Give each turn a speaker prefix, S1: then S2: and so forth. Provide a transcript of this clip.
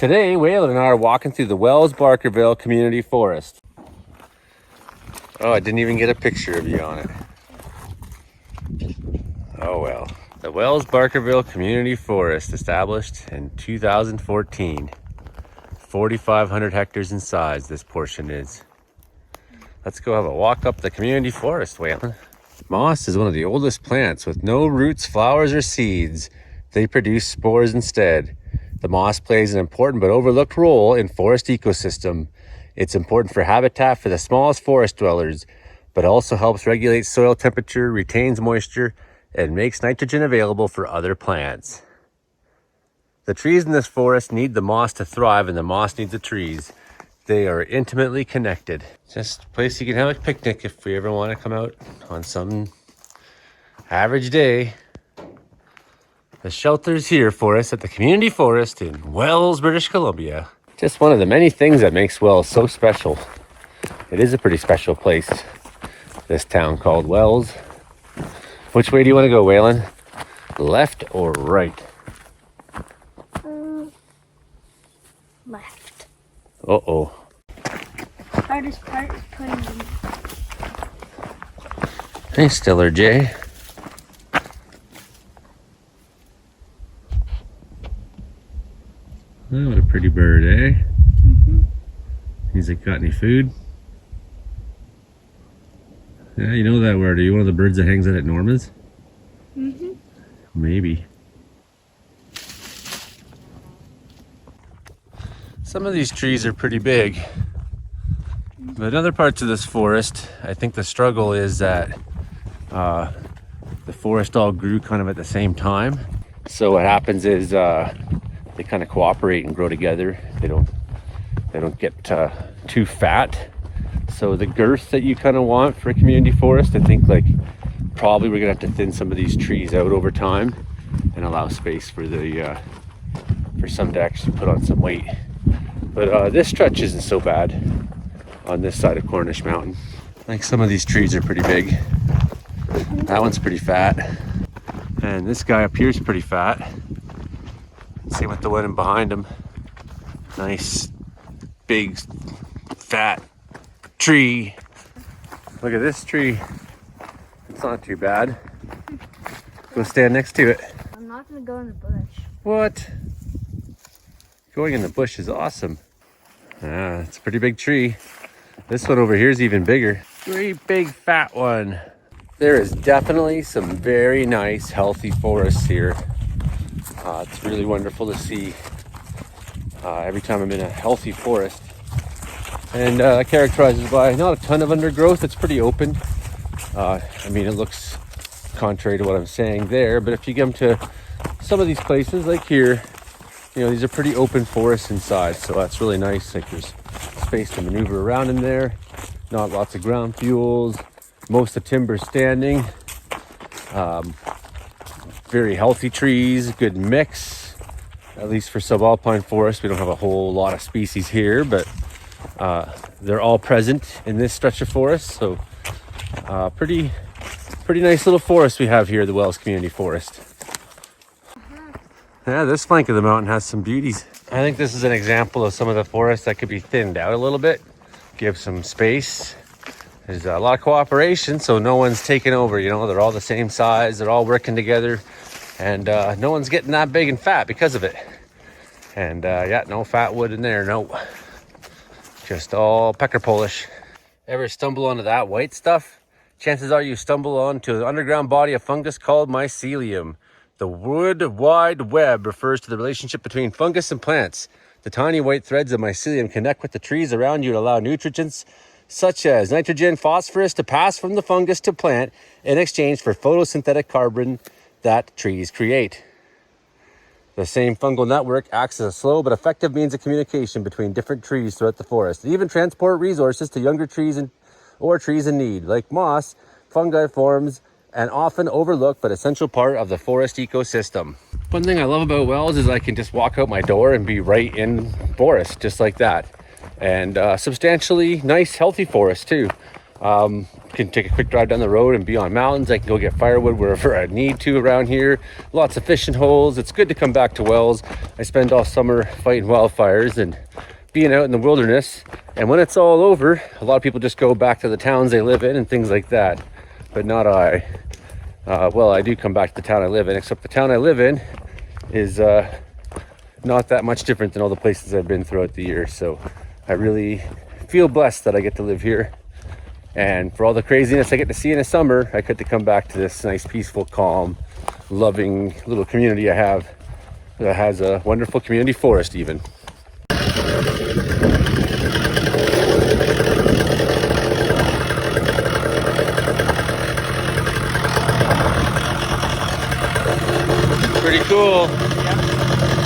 S1: Today, Waylon and I are walking through the Wells-Barkerville Community Forest. Oh, I didn't even get a picture of you on it. Oh well. The Wells-Barkerville Community Forest, established in 2014. 4,500 hectares in size, this portion is. Let's go have a walk up the community forest, Waylon. Moss is one of the oldest plants with no roots, flowers, or seeds. They produce spores instead. The moss plays an important but overlooked role in forest ecosystem. It's important for habitat for the smallest forest dwellers, but also helps regulate soil temperature, retains moisture, and makes nitrogen available for other plants. The trees in this forest need the moss to thrive, and the moss needs the trees. They are intimately connected. Just a place you can have a picnic if we ever want to come out on some average day. The shelter's here for us at the community forest in Wells, British Columbia. Just one of the many things that makes Wells so special. It is a pretty special place, this town called Wells. Which way do you want to go, Waylon? Left or right?
S2: Left.
S1: Uh-oh.
S2: Hardest part is putting them.
S1: Hey, Stiller J. Oh, what a pretty bird, eh? He's like, got any food? Yeah, you know that word. Are you one of the birds that hangs out at Norma's? Maybe. Some of these trees are pretty big. But in other parts of this forest, I think the struggle is that the forest all grew kind of at the same time. So what happens is they kind of cooperate and grow together. They don't get too fat. So the girth that you kind of want for a community forest, I think like probably we're gonna have to thin some of these trees out over time and allow space for the for some to actually put on some weight. But this stretch isn't so bad on this side of Cornish Mountain. I think some of these trees are pretty big. That one's pretty fat. And this guy up here is pretty fat. Same with the one in behind him. Nice, big, fat tree. Look at this tree. It's not too bad. Go stand next to it.
S2: I'm not gonna go in the bush.
S1: What? Going in the bush is awesome. Ah, it's a pretty big tree. This one over here is even bigger. Great big fat one. There is definitely some very nice healthy forests here. It's really wonderful to see every time I'm in a healthy forest. And characterized by not a ton of undergrowth. It's pretty open. I mean, it looks contrary to what I'm saying there, but if you come to some of these places like here, you know, these are pretty open forests inside, so that's really nice. Like there's space to maneuver around in there, not lots of ground fuels, most of the timber standing, very healthy trees, good mix, at least for subalpine forest. We don't have a whole lot of species here, but they're all present in this stretch of forest, so pretty nice little forest we have here at the Wells Community Forest. Yeah, this flank of the mountain has some beauties. I think this is an example of some of the forest that could be thinned out a little bit, give some space. There's a lot of cooperation, so no one's taking over, you know, they're all the same size, they're all working together, and no one's getting that big and fat because of it. And yeah, no fat wood in there, no. Just all pecker Polish. Ever stumble onto that white stuff? Chances are you stumble onto an underground body of fungus called mycelium. The Wood Wide Web refers to the relationship between fungus and plants. The tiny white threads of mycelium connect with the trees around you to allow nutrients such as nitrogen, phosphorus to pass from the fungus to plant in exchange for photosynthetic carbon that trees create. The same fungal network acts as a slow but effective means of communication between different trees throughout the forest. They even transport resources to younger trees or trees in need. Like moss, fungi forms an often overlooked but essential part of the forest ecosystem. One thing I love about Wells is I can just walk out my door and be right in forest, just like that. And substantially nice, healthy forest too. can take a quick drive down the road and be on mountains. I can go get firewood wherever I need to around here. Lots of fishing holes. It's good to come back to Wells. I spend all summer fighting wildfires and being out in the wilderness. And when it's all over, a lot of people just go back to the towns they live in and things like that. But not I. Well, I do come back to the town I live in, except the town I live in is not that much different than all the places I've been throughout the year. So I really feel blessed that I get to live here. And for all the craziness I get to see in the summer, I get to come back to this nice, peaceful, calm, loving little community I have that has a wonderful community forest even. Pretty cool.
S3: Yeah.